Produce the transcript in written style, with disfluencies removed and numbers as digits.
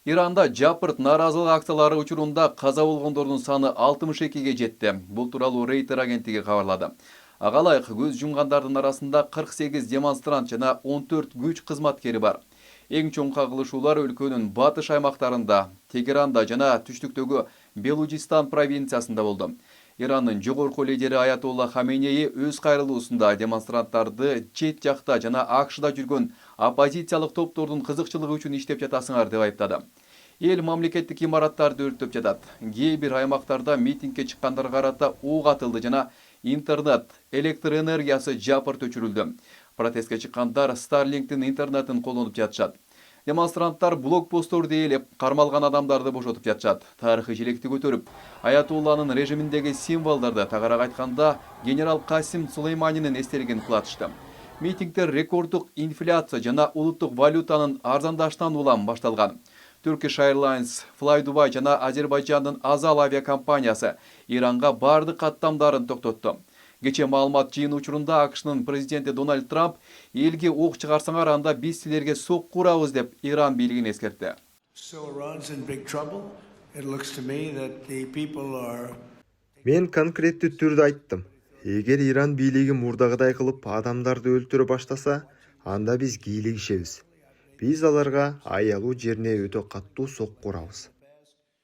Иранда жапырт наразылык акциялары учурунда каза болгондордун саны 62ге жетти. Бул тууралуу Рейтер агенттиги кабарлады. Ага ылайык көз жумгандардын арасында 48 демонстрант жана 14 күч кызматкери бар. Эң чоң кагылышуулар өлкөнүн батыш аймактарында, Тегеранда жана түштүктөгү Белужистан провинциясында болду. Ирандын жогорку лидери Аятолла Хаменеи өз кайрылуусунда демонстранттарды чет жакта жана АКШда жүргөн оппозициялык топтордун кызыкчылыгы үчүн иштеп жатасыңар деп айыптады. Эл мамлекеттик имараттарды өрттөп жатат. Кээ бир аймактарда митингге чыккандарга карата ок атылды жана интернет, электр энергиясы жапырт өчүрүлдү. Протестке чыккандар Starlink'тин интернетин колдонуп жатышат. Демонстранттар блокпостторду ээлеп, кармалган адамдарды бошотуп жатышат. Тарыхый желекти көтөрүп, Аятулланын режиминдеги символдорду, тагарак айтканда, генерал Касим Сулейманинин эстелигин кылатышты. Митингдер рекорддук инфляция жана улуттук валютанын арзандашынан улам башталган. Turkish Airlines, Fly Dubai жана Азербайжандын Azal авиакомпаниясы Иранга бардык каттамдарын токтотту. Кече маалымат жыйын учурунда АКШнын президенти Дональд Трамп элге ок чыгарсаңар анда биз силерге сокку урабыз деп Иран бийлигин эскертти. Мен конкреттүү түрдө айттым. Эгер Иран бийлиги мурдагыдай кылып адамдарды өлтүрө баштаса, анда биз кийлигишебиз. Биз аларга аялуу жерине өтө каттуу сокку урабыз.